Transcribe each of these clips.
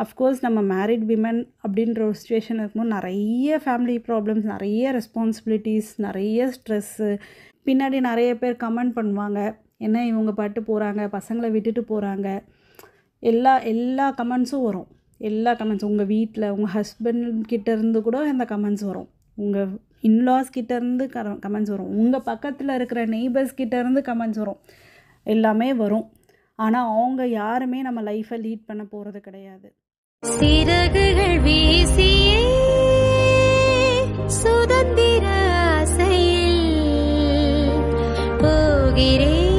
Of course நம்ம married women அப்படின்ற ஒரு சுச்சுவேஷன் இருக்கும்போது நிறைய ஃபேமிலி ப்ராப்ளம்ஸ், நிறைய ரெஸ்பான்சிபிலிட்டிஸ், நிறைய ஸ்ட்ரெஸ்ஸு. பின்னாடி நிறைய பேர் கமெண்ட் பண்ணுவாங்க, என்ன இவங்க பாட்டு போகிறாங்க, பசங்களை விட்டுட்டு போகிறாங்க. எல்லா கமெண்ட்ஸும் வரும். எல்லா கமெண்ட்ஸ் உங்கள் வீட்டில் உங்கள் ஹஸ்பண்ட்கிட்டேருந்து கூட அந்த கமெண்ட்ஸ் வரும், உங்கள் இன்லாஸ் கிட்டேருந்து கமெண்ட்ஸ் வரும், உங்கள் பக்கத்தில் இருக்கிற நெய்பர்ஸ் கிட்டேருந்து கமெண்ட்ஸ் வரும், எல்லாமே வரும். ஆனால் அவங்க யாருமே நம்ம லைஃப்பை லீட் பண்ண போகிறது கிடையாது. சிறகுகள் வீசியே சுதந்திர ஆசையில் போகிறேன்,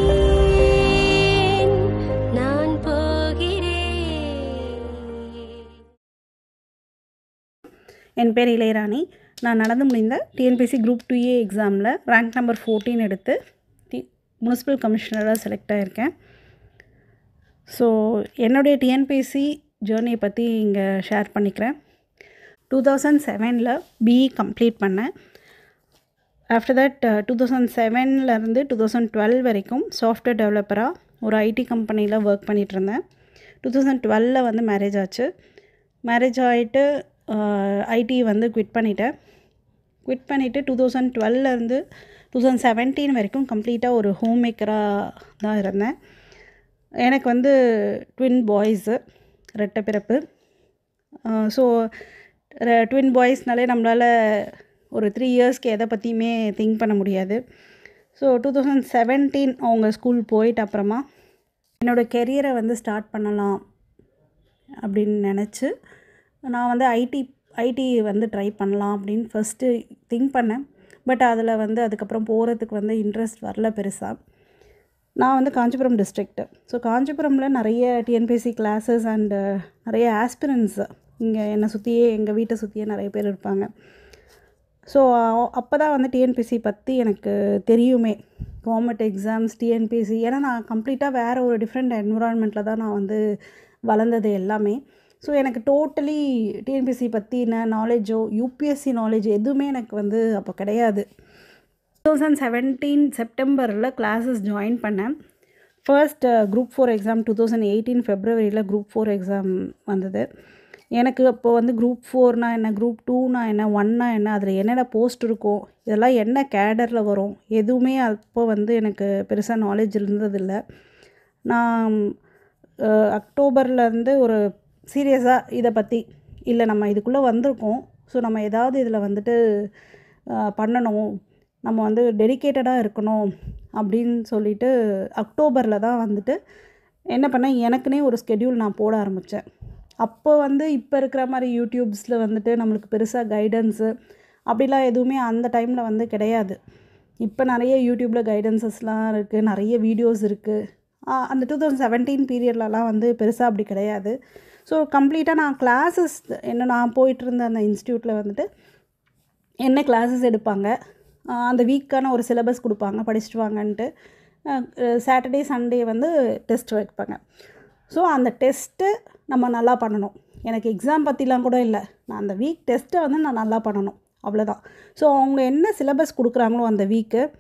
நான் போகிறேன். என் பேர் இளையராணி. நான் நடந்து முடிந்த டிஎன்பிஎஸ்சி குரூப் 2A எக்ஸாமில் ரேங்க் நம்பர் 14 எடுத்து முனிசிபல் கமிஷனராக செலக்ட் ஆகியிருக்கேன். ஸோ என்னுடைய டிஎன்பிஎஸ்சி ஜேர்னியை பற்றி இங்கே ஷேர் பண்ணிக்கிறேன். 2007 பிஇ கம்ப்ளீட் பண்ணேன். ஆஃப்டர் தட் 2007 2012 வரைக்கும் சாஃப்ட்வேர் டெவலப்பராக ஒரு ஐடி கம்பெனியில் ஒர்க் பண்ணிகிட்ருந்தேன். 2012 மேரேஜ் ஆச்சு. மேரேஜ் ஆகிட்டு ஐடி குவிட் பண்ணிவிட்டேன். குவிட் பண்ணிவிட்டு 2012 2017 வரைக்கும் கம்ப்ளீட்டாக ஒரு ஹோம் மேக்கராக தான் இருந்தேன். எனக்கு ட்வின் பாய்ஸு, ரெட்டை பிறப்பு. ஸோ ட்வின் பாய்ஸ்னாலே நம்மளால் ஒரு 3 இயர்ஸ்க்கு எதை பற்றியுமே திங்க் பண்ண முடியாது. ஸோ 2017 அவங்க ஸ்கூல் போயிட்டு அப்புறமா என்னோடய கெரியரை ஸ்டார்ட் பண்ணலாம் அப்படின்னு நினச்சி நான் ஐடி ட்ரை பண்ணலாம் அப்படின்னு ஃபஸ்ட்டு திங்க் பண்ணேன். பட் அதில் அதுக்கப்புறம் போகிறதுக்கு இன்ட்ரெஸ்ட் வரல பெருசாக. நான் காஞ்சிபுரம் டிஸ்ட்ரிக்ட்டு. ஸோ காஞ்சிபுரமில் நிறைய டிஎன்பிஎஸ்சி கிளாஸஸ் அண்டு நிறைய ஆஸ்பிரன்ஸ் இங்கே என்னை சுற்றியே, எங்கள் வீட்டை சுற்றியே நிறைய பேர் இருப்பாங்க. ஸோ அப்போ தான் டிஎன்பிஎஸ்சி பற்றி எனக்கு தெரியுமே, கவர்மெண்ட் எக்ஸாம்ஸ், டிஎன்பிஎஸ்சி. ஏன்னா நான் கம்ப்ளீட்டாக வேறு ஒரு டிஃப்ரெண்ட் என்விரான்மெண்ட்டில் தான் நான் வளர்ந்தது எல்லாமே. ஸோ எனக்கு டோட்டலி டிஎன்பிஎஸ்சி பற்றின நாலேஜோ யூபிஎஸ்சி நாலேஜ் எதுவுமே எனக்கு அப்போ கிடையாது. 2017 செப்டம்பரில் கிளாஸஸ் ஜாயின் பண்ணேன். ஃபர்ஸ்ட் குரூப் 4 எக்ஸாம் 2018 ஃபெப்ரவரியில் குரூப் 4 எக்ஸாம் வந்தது. எனக்கு அப்போது குரூப் 4னா என்ன, குரூப் 2னா என்ன, 1னா என்ன, அதில் என்னென்ன போஸ்ட் இருக்கும், இதெல்லாம் என்ன கேடரில் வரும், எதுவுமே அப்போ எனக்கு பெருசாக நாலேஜ் இருந்ததில்லை. நான் அக்டோபர்லேருந்து ஒரு சீரியஸாக இதை பற்றி, இல்லை நம்ம இதுக்குள்ளே வந்திருக்கோம், ஸோ நம்ம ஏதாவது இதில் பண்ணணும், நம்ம டெடிக்கேட்டடாக இருக்கணும் அப்படின்னு சொல்லிட்டு அக்டோபரில் தான் என்ன பண்ணேன், எனக்குன்னே ஒரு ஸ்கெடியூல் நான் போட ஆரம்பித்தேன். அப்போ இப்போ இருக்கிற மாதிரி யூடியூப்ஸில் நம்மளுக்கு பெருசாக கைடன்ஸு அப்படிலாம் எதுவுமே அந்த டைமில் கிடையாது. இப்போ நிறைய யூடியூப்பில் கைடன்ஸஸ்லாம் இருக்குது, நிறைய வீடியோஸ் இருக்குது. அந்த 2017 பீரியட்லலாம் பெருசாக அப்படி கிடையாது. ஸோ கம்ப்ளீட்டாக நான் கிளாஸஸ் நான் போயிட்டுருந்த அந்த இன்ஸ்டியூட்டில் என்ன கிளாஸஸ் எடுப்பாங்க, அந்த வீக்கான ஒரு சிலபஸ் கொடுப்பாங்க, படிச்சுட்டு வாங்கன்ட்டு. சாட்டர்டே சண்டே டெஸ்ட் வைப்பாங்க. ஸோ அந்த டெஸ்ட்டு நம்ம நல்லா பண்ணணும். எனக்கு எக்ஸாம் பற்றிலாம் கூட இல்லை, நான் அந்த வீக் டெஸ்ட்டை நான் நல்லா பண்ணணும், அவ்வளோதான். ஸோ அவங்க என்ன சிலபஸ் கொடுக்குறாங்களோ அந்த வீக்கு,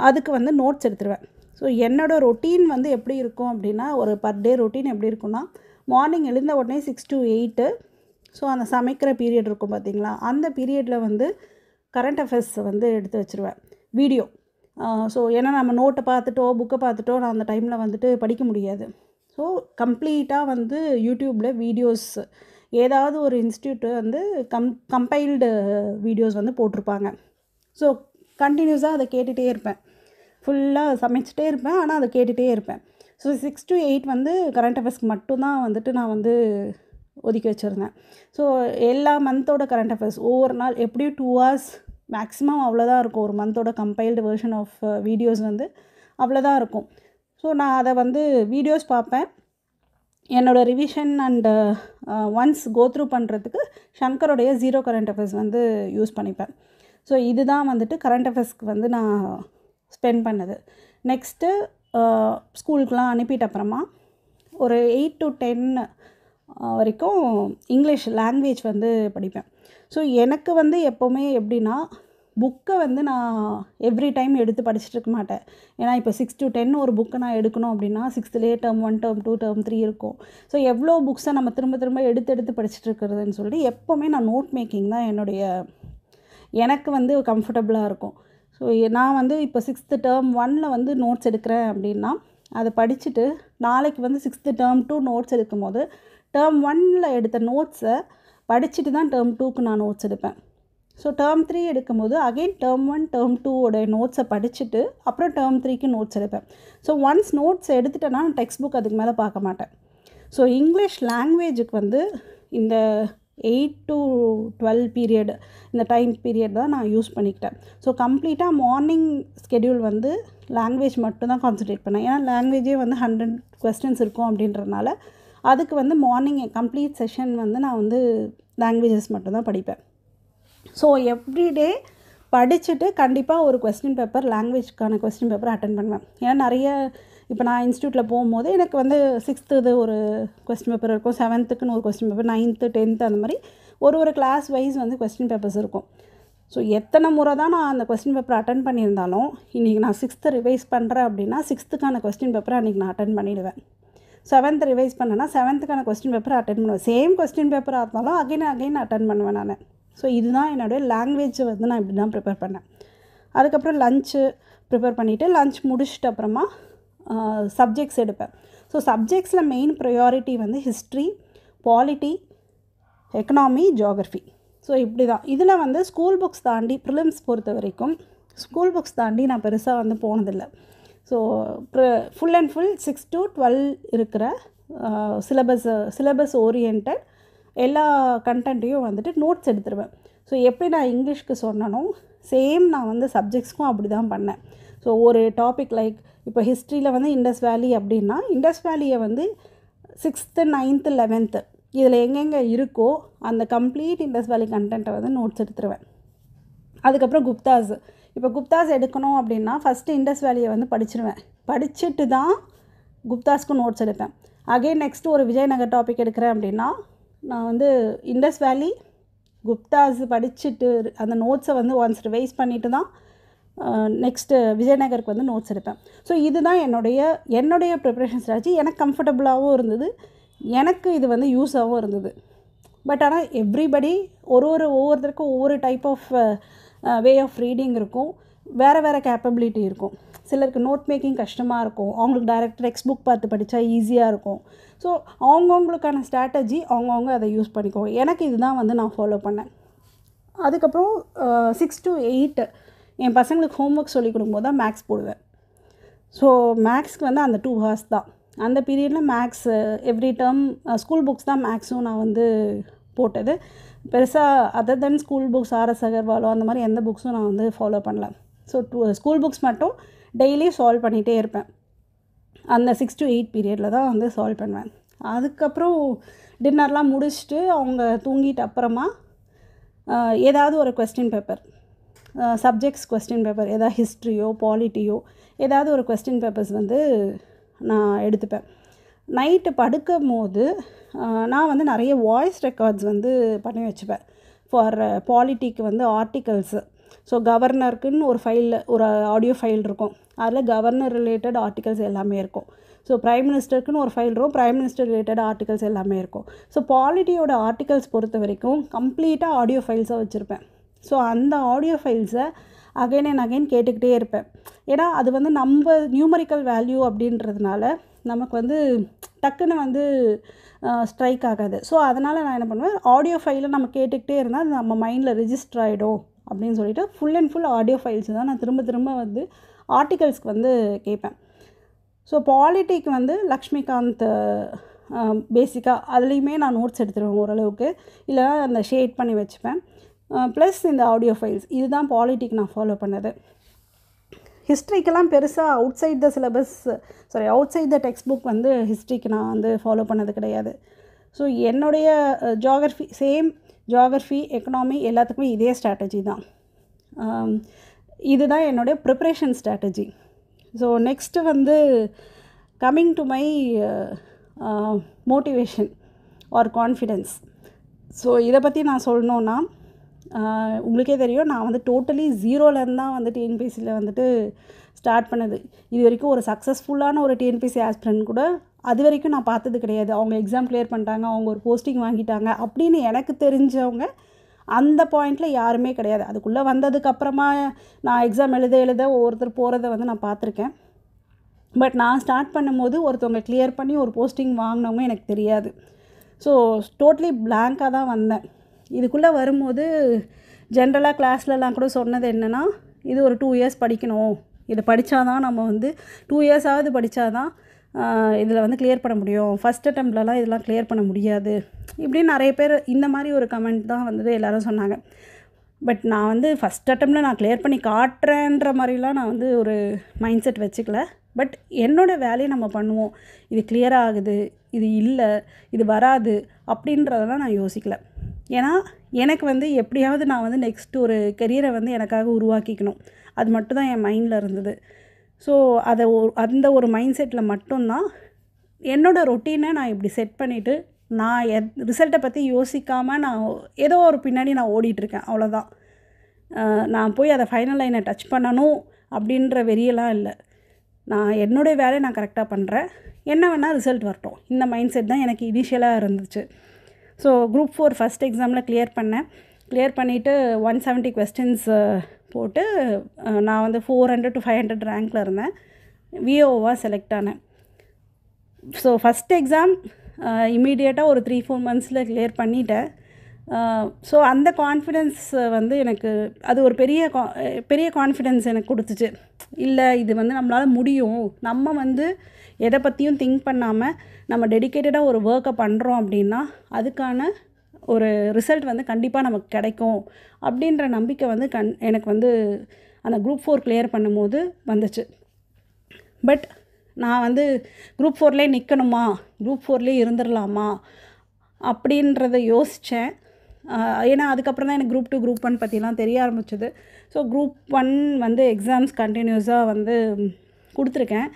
அதுக்கு நோட்ஸ் எடுத்துருவேன். ஸோ என்னோடய ரொட்டீன் எப்படி இருக்கும் அப்படின்னா, ஒரு பர் டே ரொட்டீன் எப்படி இருக்குன்னா, மார்னிங் எழுந்த உடனே 6 to 8, ஸோ அந்த சமைக்கிற பீரியட் இருக்கும் பார்த்திங்களா, அந்த பீரியடில் கரண்ட் அஃபேர்ஸ் எடுத்து வச்சுருவேன், வீடியோ. ஸோ ஏன்னா நம்ம நோட்டை பார்த்துட்டோ புக்கை பார்த்துட்டோ நான் அந்த டைமில் படிக்க முடியாது. ஸோ கம்ப்ளீட்டாக யூடியூப்பில் வீடியோஸ், ஏதாவது ஒரு இன்ஸ்டியூட்டு கம்பைல்டு வீடியோஸ் போட்டிருப்பாங்க. ஸோ கண்டினியூஸாக அதை கேட்டுகிட்டே இருப்பேன், ஃபுல்லாக சமைச்சிட்டே இருப்பேன், ஆனால் அதை கேட்டுகிட்டே இருப்பேன். ஸோ 6 to 8 கரண்ட் அஃபேர்ஸ்க்கு மட்டும்தான் நான் ஒதுக்கி வச்சுருந்தேன். ஸோ எல்லா மந்தோட கரண்ட் அஃபேர்ஸ் ஒவ்வொரு நாள் எப்படியும் 2 hours மேக்ஸிமம் அவ்வளோதான் இருக்கும். ஒரு மந்தோட கம்பைல்டு வெர்ஷன் ஆஃப் வீடியோஸ் அவ்வளோதான் இருக்கும். ஸோ நான் அதை வீடியோஸ் பார்ப்பேன். என்னோடய ரிவிஷன் அண்டு ஒன்ஸ் கோத்ரூ பண்ணுறதுக்கு ஷங்கரோடைய ஜீரோ கரண்ட் அஃபேர்ஸ் யூஸ் பண்ணிப்பேன். ஸோ இதுதான் கரண்ட் அஃபேர்ஸ்க்கு நான் ஸ்பெண்ட் பண்ணது. நெக்ஸ்ட்டு ஸ்கூலுக்கெலாம் அனுப்பிட்ட அப்புறமா ஒரு 8 to 10 வரைக்கும் இங்கிலீஷ் லாங்குவேஜ் படிப்பேன். ஸோ எனக்கு எப்போவுமே எப்படின்னா, புக்கை வந்து நான் எவ்ரி டைம் எடுத்து படிச்சுட்டு இருக்க மாட்டேன். ஏன்னா இப்போ 6 to 10 ஒரு புக்கை நான் எடுக்கணும் அப்படின்னா 6th டேர்ம் 1 டேர்ம் 2 டேர்ம் 3 இருக்கும். ஸோ எவ்வளோ புக்ஸை நம்ம திரும்ப திரும்ப எடுத்து படிச்சுட்டு இருக்கிறதுன்னு சொல்லிட்டு எப்போவுமே நான் நோட் மேக்கிங் தான் எனக்கு வந்து கம்ஃபர்டபுளாக இருக்கும். ஸோ நான் வந்து இப்போ 6th டேர்ம் 1ல் வந்து நோட்ஸ் எடுக்கிறேன் அப்படின்னா அதை படிச்சுட்டு நாளைக்கு வந்து 6th டேர்ம் 2 நோட்ஸ் எடுக்கும்போது டேர்ம் 1ல் எடுத்த நோட்ஸை படிச்சுட்டு தான் டேர்ம் 2க்கு நான் நோட்ஸ் எடுப்பேன். ஸோ டேர்ம் 3 எடுக்கும்போது அகெயின் டேர்ம் 1 டேர்ம் 2 நோட்ஸை படிச்சுட்டு அப்புறம் டேர்ம் 3க்கு நோட்ஸ் எடுப்பேன். ஸோ ஒன்ஸ் நோட்ஸ் எடுத்துட்டேன்னா டெக்ஸ்ட் புக் அதுக்கு மேலே பார்க்க மாட்டேன். ஸோ இங்கிலீஷ் லாங்குவேஜுக்கு வந்து இந்த 8 to 12 பீரியட் இந்த டைம் பீரியட் தான் நான் யூஸ் பண்ணிக்கிட்டேன். ஸோ கம்ப்ளீட்டாக மார்னிங் ஸ்கெடியூல் வந்து லாங்குவேஜ் மட்டும் தான் கான்சன்ட்ரேட் பண்ணேன். ஏன்னா லாங்குவேஜே வந்து 100 questions இருக்கும் அப்படின்றதுனால அதுக்கு வந்து மார்னிங் கம்ப்ளீட் செஷன் வந்து நான் வந்து லாங்குவேஜஸ் மட்டும்தான் படிப்பேன். ஸோ எவ்ரிடே படிச்சுட்டு கண்டிப்பாக ஒரு கொஸ்டின் பேப்பர் லாங்குவேஜ்க்கான கொஸ்டின் பேப்பர் அட்டன் பண்ணுவேன். ஏன்னா நிறைய இப்போ நான் இன்ஸ்டியூட்டில் போகும்போது எனக்கு வந்து 6th ஒரு கொஸ்டின் பேப்பர் இருக்கும், 7th ஒரு கொஸ்டின் பேப்பர், 9th 10th அந்த மாதிரி ஒரு கிளாஸ் வைஸ் வந்து கொஸ்டின் பேப்பர்ஸ் இருக்கும். ஸோ எத்தனை முறை தான் நான் அந்த கொஸ்டின் பேப்பர் அட்டன் பண்ணியிருந்தாலும் இன்றைக்கி நான் 6th ரிவைஸ் பண்ணுறேன் அப்படின்னா 6th கொஸ்டின் பேப்பரை அன்றைக்கி நான் அட்டன் பண்ணிடுவேன். 7th ரிவைஸ் பண்ணேன்னா 7th கொஸ்டின் பேப்பரை அட்டன் பண்ணுவேன். சேம் கொஸ்டின் பேப்பராக இருந்தாலும் அகைன் அட்டன் பண்ணுவேன் நான். ஸோ இதுதான் என்னுடைய லாங்குவேஜை வந்து நான் இப்படி தான் ப்ரிப்பேர் பண்ணேன். அதுக்கப்புறம் லஞ்சு ப்ரிப்பேர் பண்ணிவிட்டு லஞ்ச் முடிச்சிட்டு அப்புறமா சப்ஜெக்ட்ஸ் எடுப்பேன். ஸோ சப்ஜெக்ட்ஸில் மெயின் ப்ரையாரிட்டி வந்து history, polity, economy, geography. So இப்படி தான். இதில் வந்து ஸ்கூல் புக்ஸ் தாண்டி ப்ரிலிம்ஸ் பொறுத்த வரைக்கும் ஸ்கூல் புக்ஸ் தாண்டி நான் பெருசாக வந்து போனதில்லை. So full and full 6 to 12 இருக்கிற சிலபஸ் ஓரியன்ட் எல்லா கண்டென்ட்டையும் வந்துட்டு நோட்ஸ் எடுத்துருவேன். ஸோ எப்படி நான் இங்கிலீஷ்க்கு சொன்னனோ சேம் நான் வந்து சப்ஜெக்ட்ஸ்க்கும் அப்படி தான் பண்ணேன். ஸோ ஒரு டாபிக் லைக் இப்போ ஹிஸ்ட்ரியில் வந்து இண்டஸ் வேலி அப்படின்னா இண்டஸ் வேலியை வந்து 6th 9th 11th இதில் எங்கெங்கே இருக்கோ அந்த கம்ப்ளீட் இண்டஸ் வேலி கண்டென்ட்டை வந்து நோட்ஸ் எடுத்துருவேன். அதுக்கப்புறம் குப்தாஸ், இப்போ குப்தாஸ் எடுக்கணும் அப்படின்னா ஃபஸ்ட்டு இண்டஸ் வேலியை வந்து படிச்சிருவேன். படிச்சுட்டு தான் குப்தாஸ்க்கு நோட்ஸ் எடுப்பேன். அகெயின் நெக்ஸ்ட்டு ஒரு விஜயநகர் டாபிக் எடுக்கிறேன் அப்படின்னா நான் வந்து இண்டஸ் வேலி குப்தாஸ் படிச்சுட்டு அந்த நோட்ஸை வந்து ஒன்ஸ் ரிவைஸ் பண்ணிவிட்டு தான் நெக்ஸ்ட்டு விஜயநகருக்கு வந்து நோட்ஸ் எடுப்பேன். ஸோ இதுதான் என்னுடைய ப்ரிப்ரேஷன் ஸ்ட்ராட்டஜி. எனக்கு கம்ஃபர்டபுளாகவும் இருந்தது, எனக்கு இது வந்து யூஸாகவும் இருந்தது. பட் ஆனால் எவ்ரிபடி ஒவ்வொருத்தருக்கும் ஒவ்வொரு type of way of reading இருக்கும், வேறு கேப்பபிலிட்டி இருக்கும். சிலருக்கு நோட் மேக்கிங் கஷ்டமாக இருக்கும், அவங்களுக்கு டைரக்ட் டெக்ஸ்ட் புக் பார்த்து படித்தா ஈஸியாக இருக்கும். ஸோ அவங்கவுங்களுக்கான ஸ்ட்ராட்டஜி அவங்கவுங்க அதை யூஸ் பண்ணிக்குவோம். எனக்கு இதுதான் வந்து நான் ஃபாலோ பண்ணேன். அதுக்கப்புறம் 6 to 8 என் பசங்களுக்கு ஹோம்ஒர்க் சொல்லிக் கொடுக்கும்போது தான் மேக்ஸ் போடுவேன். ஸோ மேக்ஸ்க்கு வந்து அந்த 2 hours தான். அந்த பீரியடில் maths every term school books தான் மேக்ஸும் நான் வந்து போட்டது. பெருசாக other then school books RS அகர்வாலோ அந்த மாதிரி எந்த புக்ஸும் நான் வந்து ஃபாலோ பண்ணல. ஸோ ஸ்கூல் புக்ஸ் மட்டும் டெய்லி சால்வ் பண்ணிகிட்டே இருப்பேன். அந்த 6 to 8 பீரியடில் தான் வந்து சால்வ் பண்ணுவேன். அதுக்கப்புறம் டின்னர்லாம் முடிச்சுட்டு அவங்க தூங்கிட்டு அப்புறமா ஏதாவது ஒரு question paper, subjects question paper, ஏதாவது ஹிஸ்ட்ரியோ பாலிட்டியோ ஏதாவது ஒரு கொஸ்டின் பேப்பர்ஸ் வந்து நான் எடுத்துப்பேன். நைட்டு படுக்கும் போது நான் வந்து நிறைய வாய்ஸ் ரெக்கார்ட்ஸ் வந்து பண்ணி வச்சுப்பேன். ஃபார் பாலிட்டிக்கு வந்து ஆர்டிகல்ஸு. ஸோ கவர்னருக்குன்னு ஒரு ஆடியோ ஃபைல் இருக்கும், அதில் கவர்னர் ரிலேட்டட் ஆர்டிகல்ஸ் எல்லாமே இருக்கும். ஸோ ப்ரைம் மினிஸ்டருக்குன்னு ஒரு ஃபைல் இருக்கும், ப்ரைம் மினிஸ்டர் ரிலேட்டட் ஆர்டிகல்ஸ் எல்லாமே இருக்கும். ஸோ பாலிட்டியோட ஆர்டிகல்ஸ் பொறுத்த வரைக்கும் கம்ப்ளீட்டாக ஆடியோ ஃபைல்ஸாக வச்சுருப்பேன். ஸோ அந்த ஆடியோ ஃபைல்ஸை அகைன் அண்ட் அகைன் கேட்டுக்கிட்டே இருப்பேன். ஏன்னா அது வந்து நம்ம நியூமரிக்கல் வேல்யூ அப்படின்றதுனால நமக்கு வந்து டக்குன்னு வந்து ஸ்ட்ரைக் ஆகாது. ஸோ அதனால் நான் என்ன பண்ணுவேன், ஆடியோ ஃபைலை நம்ம கேட்டுக்கிட்டே இருந்தால் அது நம்ம மைண்டில் ரிஜிஸ்டர் ஆகிடும் அப்படின்னு சொல்லிட்டு full and full audio files தான் நான் திரும்ப வந்து ஆர்டிகல்ஸ்க்கு வந்து கேட்பேன். ஸோ பாலிட்டிக்கு வந்து லக்ஷ்மிகாந்த் பேசிக்காக அதுலேயுமே நான் நோட்ஸ் எடுத்துருவேன் ஓரளவுக்கு, இல்லைனா அந்த ஷேட் பண்ணி வச்சுப்பேன். ப்ளஸ் இந்த ஆடியோ ஃபைல்ஸ், இதுதான் பாலிட்டிக்கு நான் ஃபாலோ பண்ணது. ஹிஸ்ட்ரிக்கெல்லாம் பெருசாக outside the textbook வந்து ஹிஸ்ட்ரிக்கு நான் வந்து ஃபாலோ பண்ணது கிடையாது. ஸோ என்னுடைய ஜியாகிரஃபி எக்கனாமி எல்லாத்துக்குமே இதே ஸ்ட்ராட்டஜி தான். இதுதான் என்னுடைய ப்ரிப்ரேஷன் ஸ்ட்ராட்டஜி. ஸோ நெக்ஸ்ட்டு வந்து coming to my motivation R confidence. So இதை பற்றி நான் சொல்லணுன்னா உங்களுக்கே தெரியும், நான் வந்து டோட்டலி ஜீரோலேருந்து தான் வந்து டிஎன்பிஎஸ்சியில் வந்துட்டு ஸ்டார்ட் பண்ணது. இது வரைக்கும் ஒரு சக்ஸஸ்ஃபுல்லான ஒரு டிஎன்பிஎஸ்சி ஆஸ்பிரண்ட் கூட அது வரைக்கும் நான் பார்த்தது கிடையாது. அவங்க எக்ஸாம் கிளியர் பண்ணிட்டாங்க, அவங்க ஒரு போஸ்டிங் வாங்கிட்டாங்க அப்படின்னு எனக்கு தெரிஞ்சவங்க அந்த பாயிண்டில் யாருமே கிடையாது. அதுக்குள்ளே வந்ததுக்கப்புறமா நான் எக்ஸாம் எழுத ஒவ்வொருத்தர் போகிறத வந்து நான் பார்த்துருக்கேன். பட் நான் ஸ்டார்ட் பண்ணும்போது ஒருத்தவங்க கிளியர் பண்ணி ஒரு போஸ்டிங் வாங்கினவங்க எனக்கு தெரியாது. ஸோ டோட்டலி பிளாங்காக தான் வந்தேன். இதுக்குள்ளே வரும்போது ஜென்ரலாக கிளாஸ்லலாம் கூட சொன்னது என்னென்னா, இது ஒரு 2 இயர்ஸ் படிக்கணும், இதை படித்தா தான் நம்ம வந்து 2 இயர்ஸாவது படித்தா தான் இதில் வந்து கிளியர் பண்ண முடியும், ஃபஸ்ட் அட்டெம்ப்ட்லலாம் இதெல்லாம் கிளியர் பண்ண முடியாது இப்படின்னு நிறைய பேர் இந்த மாதிரி ஒரு கமெண்ட் தான் வந்துட்டு எல்லோரும் சொன்னாங்க. பட் நான் வந்து ஃபஸ்ட் அட்டெம்ப்டில் நான் கிளியர் பண்ணி காட்டுறேன்ற மாதிரிலாம் நான் வந்து ஒரு மைண்ட் செட் வச்சுக்கல. பட் என்னோடய வேலையை நம்ம பண்ணுவோம், இது கிளியர் ஆகுது, இது இல்லை, இது வராது அப்படின்றதெல்லாம் நான் யோசிக்கல. ஏன்னா எனக்கு வந்து எப்படியாவது நான் வந்து நெக்ஸ்ட் ஒரு கெரியரை வந்து எனக்காக உருவாக்கிக்கணும், அது மட்டும் தான் என் மைண்டில் இருந்தது. ஸோ அந்த ஒரு மைண்ட் செட்டில் மட்டும்தான் என்னோடய ரொட்டீனை நான் இப்படி செட் பண்ணிவிட்டு நான் ரிசல்ட்டை பற்றி யோசிக்காமல் நான் ஏதோ ஒரு பின்னாடி நான் ஓடிட்டுருக்கேன், அவ்வளோதான். நான் போய் அதை ஃபைனல் லைனை டச் பண்ணணும் அப்படின்ற வெறியெல்லாம் இல்லை. நான் என்னுடைய வேலையை நான் கரெக்டாக பண்ணுறேன், என்ன வேணால் ரிசல்ட் வரட்டும், இந்த மைண்ட் செட் தான் எனக்கு இனிஷியலாக இருந்துச்சு. ஸோ குரூப் 4 ஃபஸ்ட் எக்ஸாமில் கிளியர் பண்ணிவிட்டு 170 கொஸ்டின்ஸ் போட்டு நான் வந்து 400 to 500 ரேங்க்கில் இருந்தேன், விஓவாக செலக்ட் ஆனேன். ஸோ ஃபஸ்ட் எக்ஸாம் இம்மீடியட்டாக ஒரு 3-4 மந்த்ஸில் கிளியர் பண்ணிட்டேன். ஸோ அந்த கான்ஃபிடென்ஸ் வந்து எனக்கு அது ஒரு பெரிய கான்ஃபிடென்ஸ் எனக்கு கொடுத்துச்சு. இல்லை, இது வந்து நம்மளால் முடியும், நம்ம வந்து எதை பற்றியும் திங்க் பண்ணாமல் நம்ம டெடிக்கேட்டடாக ஒரு ஒர்க்கை பண்ணுறோம் அப்படின்னா அதுக்கான ஒரு ரிசல்ட் வந்து கண்டிப்பாக நமக்கு கிடைக்கும் அப்படின்ற நம்பிக்கை வந்து எனக்கு வந்து அந்த குரூப் 4 கிளியர் பண்ணும்போது வந்துச்சு. பட் நான் வந்து குரூப் 4லேயே நிற்கணுமா, குரூப் 4லேயே இருந்துடலாமா அப்படின்றத யோசித்தேன். ஏன்னா அதுக்கப்புறம் தான் எனக்கு குரூப் 2 குரூப் 1 பற்றிலாம் தெரிய ஆரம்பிச்சது. ஸோ குரூப் 1 வந்து எக்ஸாம்ஸ் கண்டினியூஸாக வந்து கொடுத்துருக்கேன்,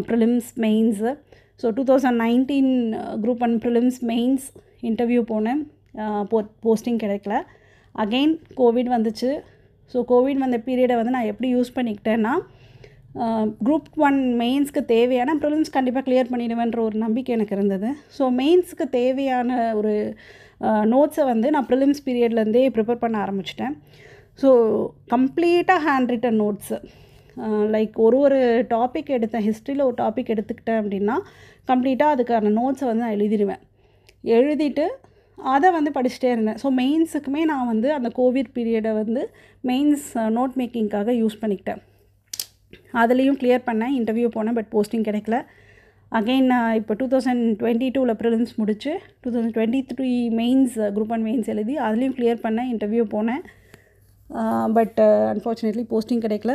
prelims mains. So 2019 group 1 prelims mains interview போனேன், போஸ்டிங் கிடைக்கல. அகெயின் கோவிட் வந்துச்சு. ஸோ கோவிட் வந்த பீரியடை வந்து நான் எப்படி யூஸ் பண்ணிக்கிட்டேன்னா, குரூப் 1 மெயின்ஸ்க்கு தேவையான ப்ரிலிம்ஸ் கண்டிப்பாக கிளியர் பண்ணிடுவேன்ற ஒரு நம்பிக்கை எனக்கு இருந்தது. ஸோ மெயின்ஸுக்கு தேவையான ஒரு நோட்ஸை வந்து நான் ப்ரிலிம்ஸ் பீரியட்லேருந்தே ப்ரிப்பேர் பண்ண ஆரம்பிச்சிட்டேன். ஸோ கம்ப்ளீட்டாக ஹேண்ட் ரிட்டன் நோட்ஸு, லைக் ஒரு டாபிக் எடுத்தேன், ஹிஸ்ட்ரியில் ஒரு டாபிக் எடுத்துக்கிட்டேன் அப்படின்னா கம்ப்ளீட்டாக அதுக்கான நோட்ஸை வந்து நான் எழுதிட்டு அதை வந்து படிச்சுட்டே இருந்தேன். ஸோ மெயின்ஸுக்குமே நான் வந்து அந்த கோவிட் பீரியடை வந்து மெயின்ஸ் நோட் மேக்கிங்காக யூஸ் பண்ணிக்கிட்டேன். அதுலேயும் கிளியர் பண்ணேன், இன்டர்வியூ போனேன், பட் போஸ்டிங் கிடைக்கல. அகெயின் நான் இப்போ 2022 ப்ரிலிம்ஸ் முடிச்சு 2023 மெயின்ஸ் குரூப் 1 மெயின்ஸ் எழுதி அதுலேயும் கிளியர் பண்ணேன், இன்டர்வியூ போனேன். பட் அன்ஃபார்ச்சுனேட்லி போஸ்டிங் கிடைக்கல.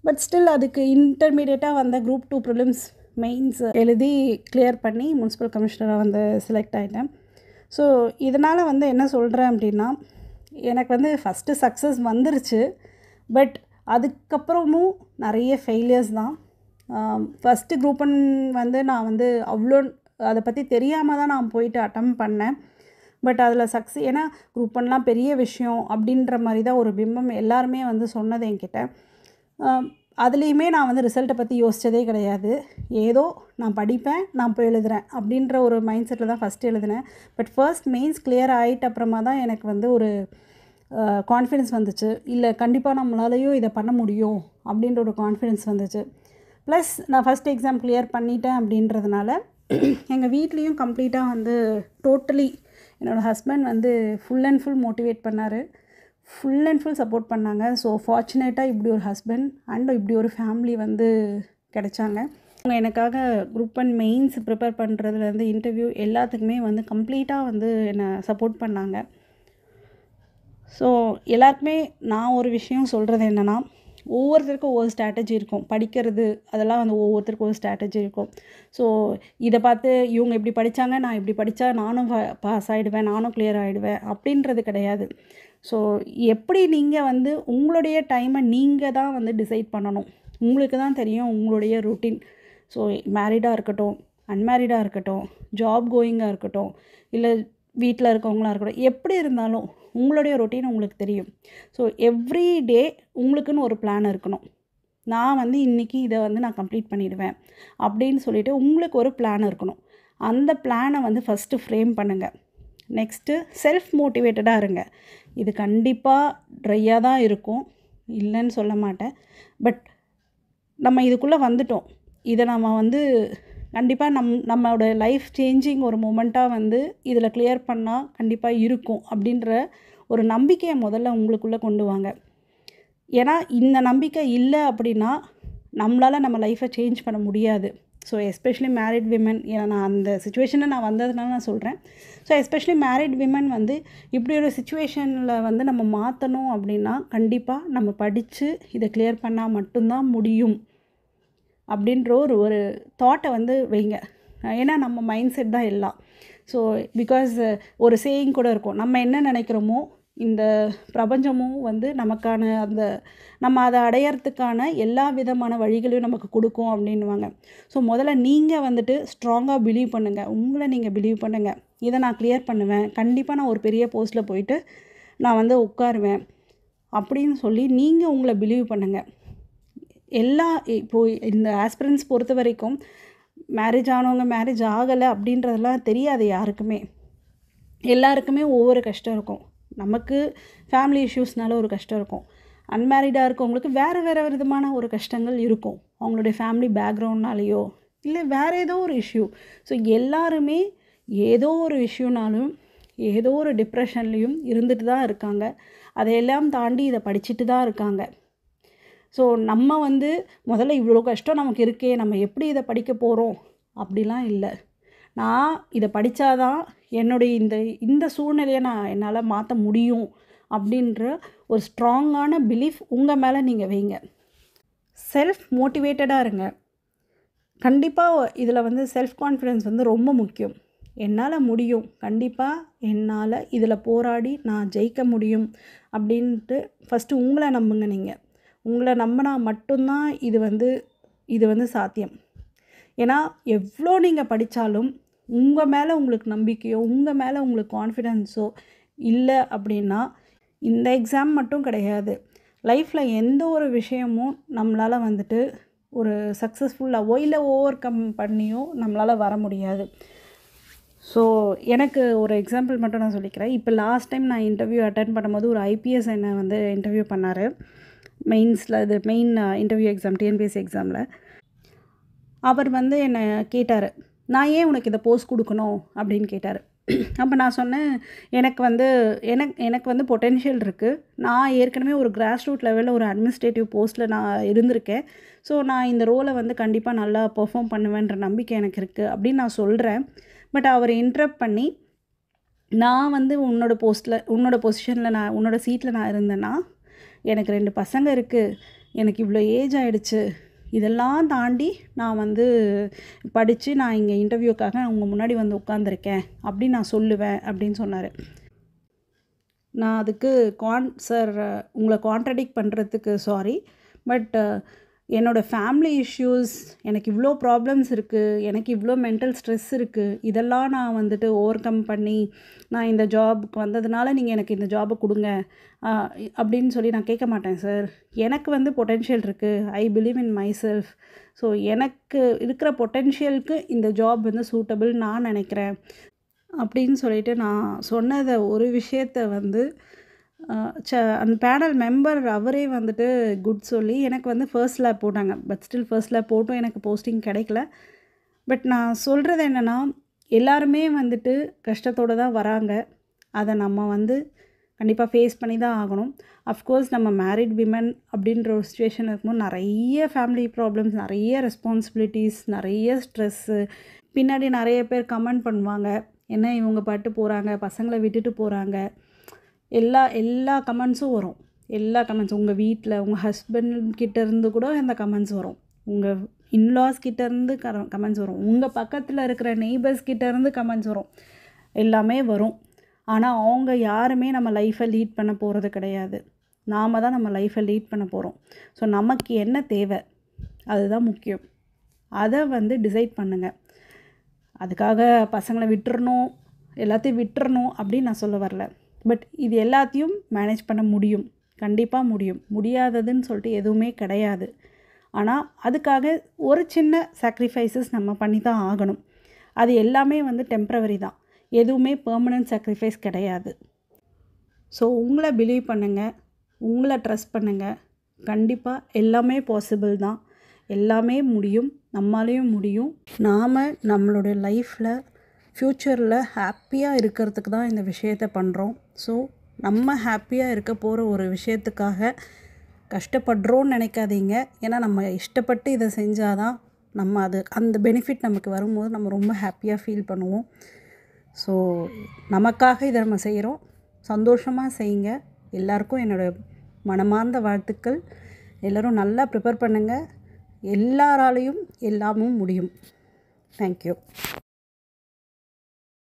பட் ஸ்டில் அதுக்கு இன்டர்மீடியட்டாக வந்த குரூப் 2 ப்ரிலிம்ஸ் மெயின்ஸ் எழுதி கிளியர் பண்ணி முனிசிபல் கமிஷனராக வந்து செலக்ட் ஆகிட்டேன். ஸோ இதனால் வந்து என்ன சொல்கிறேன் அப்படின்னா, எனக்கு வந்து ஃபஸ்ட்டு சக்ஸஸ் வந்துருச்சு, பட் அதுக்கப்புறமும் நிறைய ஃபெயிலியர்ஸ் தான். ஃபஸ்ட்டு குரூப் 1 வந்து நான் வந்து அவ்வளோ அதை பற்றி தெரியாமல் தான் நான் போயிட்டு அட்டம் பண்ணேன். பட் அதில் ஏன்னா குரூப் 1லாம் பெரிய விஷயம் அப்படின்ற மாதிரி தான் ஒரு பிம்பம் எல்லாருமே வந்து சொன்னது என்கிட்ட. அதுலேயுமே நான் வந்து ரிசல்ட்டை பற்றி யோசித்ததே கிடையாது. ஏதோ நான் படிப்பேன், நான் போய் எழுதுகிறேன் அப்படின்ற ஒரு மைண்ட் செட்டில் தான் ஃபஸ்ட்டு எழுதினேன். பட் ஃபர்ஸ்ட் மெயின்ஸ் கிளியர் ஆகிட்ட அப்புறமா தான் எனக்கு வந்து ஒரு கான்ஃபிடென்ஸ் வந்துச்சு. இல்லை, கண்டிப்பாக நம்மளாலையும் இதை பண்ண முடியும் அப்படின்ற ஒரு கான்ஃபிடென்ஸ் வந்துச்சு. ப்ளஸ் நான் ஃபஸ்ட் எக்ஸாம் கிளியர் பண்ணிட்டேன் அப்படின்றதுனால எங்கள் வீட்லேயும் கம்ப்ளீட்டாக வந்து டோட்டலி என்னோடய ஹஸ்பண்ட் வந்து ஃபுல் அண்ட் ஃபுல் மோட்டிவேட் பண்ணார், ஃபுல் அண்ட் ஃபுல் சப்போர்ட் பண்ணாங்க. ஸோ ஃபார்ச்சுனேட்டாக இப்படி ஒரு ஹஸ்பண்ட் அண்ட் இப்படி ஒரு ஃபேமிலி வந்து கிடைச்சாங்க. அவங்க எனக்காக குரூப் 1 மெயின்ஸ் ப்ரிப்பேர் பண்ணுறதுலேருந்து இன்டர்வியூ எல்லாத்துக்குமே வந்து கம்ப்ளீட்டாக வந்து என்னை சப்போர்ட் பண்ணாங்க. ஸோ எல்லாருக்குமே நான் ஒரு விஷயம் சொல்கிறது என்னென்னா, ஒவ்வொருத்தருக்கும் ஒவ்வொரு ஸ்ட்ராட்டஜி இருக்கும், படிக்கிறது அதெல்லாம் வந்து ஒவ்வொருத்தருக்கும் ஒரு ஸ்ட்ராட்டஜி இருக்கும். ஸோ இதை பார்த்து இவங்க இப்படி படித்தாங்க, நான் இப்படி படித்தா நானும் பாஸ் ஆகிடுவேன், நானும் கிளியர் ஆகிடுவேன் அப்படின்றது கிடையாது. ஸோ எப்படி நீங்கள் வந்து உங்களுடைய டைமை நீங்கள் தான் வந்து டிசைட் பண்ணணும், உங்களுக்கு தான் தெரியும் உங்களுடைய ரொட்டீன். ஸோ மேரிடாக இருக்கட்டும், அன்மேரிடாக இருக்கட்டும், ஜாப் கோயிங்காக இருக்கட்டும், இல்லை வீட்டில் இருக்கவங்களா இருக்கட்டும், எப்படி இருந்தாலும் உங்களுடைய ரொட்டீன் உங்களுக்கு தெரியும். ஸோ எவ்ரி டே உங்களுக்குன்னு ஒரு பிளான் இருக்கணும். நான் வந்து இன்றைக்கி இதை வந்து நான் கம்ப்ளீட் பண்ணிடுவேன் அப்படின்னு சொல்லிட்டு உங்களுக்கு ஒரு பிளான் இருக்கணும். அந்த பிளானை வந்து ஃபஸ்ட்டு ஃப்ரேம் பண்ணுங்கள். நெக்ஸ்ட்டு செல்ஃப் மோட்டிவேட்டடாக இருங்க. இது கண்டிப்பாக ட்ரையாக தான் இருக்கும், இல்லைன்னு சொல்ல மாட்டேன். பட் நம்ம இதுக்குள்ளே வந்துட்டோம். இதை நம்ம வந்து கண்டிப்பாக நம்மளோட லைஃப் சேஞ்சிங் ஒரு மொமெண்ட்டாக வந்து இதில் கிளியர் பண்ணால் கண்டிப்பாக இருக்கும் அப்படின்ற ஒரு நம்பிக்கையை முதல்ல உங்களுக்குள்ளே கொண்டு வாங்க. ஏன்னா இந்த நம்பிக்கை இல்லை அப்படின்னா நம்மளால் நம்ம லைஃப்பை சேஞ்ச் பண்ண முடியாது. ஸோ எஸ்பெஷலி மேரிட் விமன், ஏன்னா நான் அந்த சுச்சுவேஷனை நான் வந்ததுனால நான் சொல்கிறேன். ஸோ எஸ்பெஷலி மேரிட் விமன் வந்து இப்படி ஒரு சுச்சுவேஷனில் வந்து நம்ம மாற்றணும் அப்படின்னா கண்டிப்பாக நம்ம படித்து இதை கிளியர் பண்ணால் மட்டும்தான் முடியும் அப்படின்ற ஒரு தாட்டை வந்து வைங்க. ஏன்னா நம்ம மைண்ட் செட் தான் எல்லாம். ஸோ பிகாஸ் ஒரு சேயிங் கூட இருக்கும், நம்ம என்ன நினைக்கிறோமோ இந்த பிரபஞ்சமும் வந்து நமக்கான அந்த நம்ம அதை அடையிறதுக்கான எல்லா விதமான வழிகளையும் நமக்கு கொடுக்கும் அப்படின்வாங்க. ஸோ முதல்ல நீங்கள் வந்துட்டு ஸ்ட்ராங்காக பிலீவ் பண்ணுங்கள். உங்களை நீங்கள் பிலீவ் பண்ணுங்கள். இதை நான் கிளியர் பண்ணுவேன், கண்டிப்பாக நான் ஒரு பெரிய போஸ்ட்டில் போயிட்டு நான் வந்து உட்காருவேன் அப்படின்னு சொல்லி நீங்கள் உங்களை பிலீவ் பண்ணுங்கள். இப்போது இந்த ஆஸ்பிரன்ஸ் பொறுத்த வரைக்கும் மேரேஜ் ஆனவங்க மேரேஜ் ஆகலை அப்படின்றதெல்லாம் தெரியாது யாருக்குமே. எல்லாருக்குமே ஒவ்வொரு கஷ்டம் இருக்கும். நமக்கு ஃபேமிலி இஷ்யூஸ்னால ஒரு கஷ்டம் இருக்கும். அன்மேரிடாக இருக்கவங்களுக்கு வேறு விதமான ஒரு கஷ்டங்கள் இருக்கும், அவங்களுடைய ஃபேமிலி பேக்ரவுண்ட்னாலேயோ இல்லை வேறு ஏதோ ஒரு இஷ்யூ. ஸோ எல்லாருமே ஏதோ ஒரு இஷ்யூனாலும் ஏதோ ஒரு டிப்ரெஷன்லேயும் இருந்துட்டு தான் இருக்காங்க. அதையெல்லாம் தாண்டி இதை படிச்சுட்டு தான் இருக்காங்க. ஸோ நம்ம வந்து முதல்ல இவ்வளோ கஷ்டம் நமக்கு இருக்கே, நம்ம எப்படி இதை படிக்க போகிறோம் அப்படிலாம் இல்லை. நான் இதை படித்தாதான் என்னுடைய இந்த சூழ்நிலையை என்னால் மாற்ற முடியும் அப்படின்ற ஒரு ஸ்ட்ராங்கான பிலீஃப் உங்கள் மேலே நீங்கள் வைங்க. செல்ஃப் மோட்டிவேட்டடாக இருங்க. கண்டிப்பாக இதில் வந்து செல்ஃப் கான்ஃபிடென்ஸ் வந்து ரொம்ப முக்கியம். என்னால் முடியும், கண்டிப்பாக என்னால் இதில் போராடி நான் ஜெயிக்க முடியும் அப்படின்ட்டு ஃபஸ்ட்டு உங்களை நம்புங்க. நீங்கள் உங்களை நம்பினா மட்டும்தான் இது வந்து சாத்தியம். ஏன்னா எவ்வளோ நீங்கள் படித்தாலும் உங்கள் மேலே உங்களுக்கு நம்பிக்கையோ உங்கள் மேலே உங்களுக்கு கான்ஃபிடென்ஸோ இல்லை அப்படின்னா இந்த எக்ஸாம் மட்டும் கிடையாது, லைஃப்பில் எந்த ஒரு விஷயமும் நம்மளால் வந்துட்டு ஒரு சக்ஸஸ்ஃபுல்லாகவோ இல்லை ஓவர் கம் பண்ணியோ நம்மளால் வர முடியாது. ஸோ எனக்கு ஒரு எக்ஸாம்பிள் மட்டும் நான் சொல்லிக்கிறேன். இப்போ லாஸ்ட் டைம் நான் இன்டர்வியூ அட்டென்ட் பண்ணும்போது ஒரு ஐபிஎஸ் என்னை வந்து இன்டர்வியூ பண்ணார். இது மெயின் இன்டர்வியூ எக்ஸாம், டிஎன்பிஎஸ்சி எக்ஸாமில். அவர் வந்து என்னை கேட்டார், நான் ஏன் உனக்கு இதை போஸ்ட் கொடுக்கணும் அப்படின்னு கேட்டார். அப்போ நான் சொன்னேன், எனக்கு வந்து பொட்டென்ஷியல் இருக்குது. நான் ஏற்கனவே ஒரு கிராஸ் ரூட் லெவலில் ஒரு அட்மினிஸ்ட்ரேட்டிவ் போஸ்ட்டில் நான் இருந்திருக்கேன். ஸோ நான் இந்த ரோலை வந்து கண்டிப்பாக நல்லா பெர்ஃபார்ம் பண்ணுவேன்ற நம்பிக்கை எனக்கு இருக்குது அப்படின்னு நான் சொல்கிறேன். பட் அவர் இன்டரப்ட் பண்ணி, நான் வந்து உன்னோட பொசிஷனில் உன்னோட சீட்டில் நான் இருந்தேன்னா எனக்கு 2 பசங்க இருக்குது, எனக்கு இவ்வளோ ஏஜ் ஆகிடுச்சு, இதெல்லாம் தாண்டி நான் வந்து படித்து நான் இங்கே இன்டர்வியூக்காக அவங்க முன்னாடி வந்து உட்காந்துருக்கேன் அப்படின்னு நான் சொல்லுவேன் அப்படின்னு சொன்னார். நான் அதுக்கு சார் உங்களை கான்ட்ரடிக்ட் பண்ணுறதுக்கு சாரி, பட் என்னோடய ஃபேமிலி இஷ்யூஸ், எனக்கு இவ்வளோ ப்ராப்ளம்ஸ் இருக்குது, எனக்கு இவ்வளோ மென்டல் ஸ்ட்ரெஸ் இருக்குது, இதெல்லாம் நான் வந்துட்டு ஓவர் கம் பண்ணி நான் இந்த ஜாபுக்கு வந்ததுனால நீங்கள் எனக்கு இந்த ஜாபை கொடுங்க அப்படின்னு சொல்லி நான் கேட்க மாட்டேன் சார். எனக்கு வந்து பொட்டென்ஷியல் இருக்குது, I believe in my self. So எனக்கு இருக்கிற பொட்டென்ஷியலுக்கு இந்த ஜாப் வந்து சூட்டபிள் நான் நினைக்கிறேன் அப்படின்னு சொல்லிட்டு நான் சொன்னதை ஒரு விஷயத்தை வந்து அந்த பேனல் மெம்பர் அவரே வந்துட்டு குட் சொல்லி எனக்கு வந்து ஃபர்ஸ்ட் லேப் போட்டாங்க. பட் ஸ்டில் ஃபர்ஸ்ட் லேப் போட்டும் எனக்கு போஸ்டிங் கிடைக்கல. பட் நான் சொல்கிறது என்னென்னா, எல்லாருமே வந்துட்டு கஷ்டத்தோடு தான் வராங்க. அதை நம்ம வந்து கண்டிப்பாக ஃபேஸ் பண்ணி தான் ஆகணும். அஃப்கோர்ஸ் நம்ம மேரிட் விமன் அப்படின்ற ஒரு சுச்சுவேஷன் இருக்கும்போது நிறைய ஃபேமிலி ப்ராப்ளம்ஸ், நிறைய ரெஸ்பான்சிபிலிட்டிஸ், நிறைய ஸ்ட்ரெஸ்ஸு. பின்னாடி நிறைய பேர் கமெண்ட் பண்ணுவாங்க, என்ன இவங்க பாட்டு போகிறாங்க, பசங்களை விட்டுட்டு போகிறாங்க, எல்லா கமெண்ட்ஸும் வரும். எல்லா கமெண்ட்ஸ் உங்கள் வீட்டில் உங்கள் ஹஸ்பண்ட்கிட்டேருந்து கூட அந்த கமெண்ட்ஸ் வரும், உங்கள் இன்லாஸ் கிட்டேருந்து கமெண்ட்ஸ் வரும், உங்கள் பக்கத்தில் இருக்கிற நெய்பர்ஸ் கிட்டேருந்து கமெண்ட்ஸ் வரும், எல்லாமே வரும். ஆனால் அவங்க யாருமே நம்ம லைஃப்பை லீட் பண்ண போகிறது கிடையாது. நாம் தான் நம்ம லைஃப்பை லீட் பண்ண போகிறோம். ஸோ நமக்கு என்ன தேவை அதுதான் முக்கியம். அதை வந்து டிசைட் பண்ணுங்கள். அதுக்காக பசங்களை விட்டுறணும் எல்லாத்தையும் விட்டுறணும் அப்படின்னு நான் சொல்ல வரல. பட் இது எல்லாத்தையும் மேனேஜ் பண்ண முடியும், கண்டிப்பாக முடியும். முடியாததுன்னு சொல்லிட்டு எதுவுமே கிடையாது. ஆனால் அதுக்காக ஒரு சின்ன சாக்ரிஃபைசஸ் நம்ம பண்ணி தான் ஆகணும். அது எல்லாமே வந்து டெம்ப்ரவரி தான், எதுவுமே பெர்மனன்ட் சாக்ரிஃபைஸ் கிடையாது. ஸோ உங்களை பிலீவ் பண்ணுங்கள், உங்களை ட்ரஸ்ட் பண்ணுங்கள். கண்டிப்பாக எல்லாமே பாசிபிள் தான், எல்லாமே முடியும், நம்மளாலேயும் முடியும். நாம் நம்மளுடைய லைஃப்பில் ஃப்யூச்சரில் ஹாப்பியாக இருக்கிறதுக்கு தான் இந்த விஷயத்தை பண்ணுறோம். ஸோ நம்ம ஹாப்பியாக இருக்க போகிற ஒரு விஷயத்துக்காக கஷ்டப்படுறோன்னு நினைக்காதீங்க. ஏன்னா நம்ம இஷ்டப்பட்டு இதை செஞ்சால் தான் நம்ம அந்த பெனிஃபிட் நமக்கு வரும்போது நம்ம ரொம்ப ஹாப்பியாக ஃபீல் பண்ணுவோம். ஸோ நமக்காக இதை நம்ம செய்கிறோம், சந்தோஷமாக செய்யுங்க. எல்லாருக்கும் என்னோடய மனமார்ந்த வாழ்த்துக்கள். எல்லோரும் நல்லா ப்ரிப்பேர் பண்ணுங்கள். எல்லாராலையும் எல்லாமும் முடியும். தேங்க்யூ.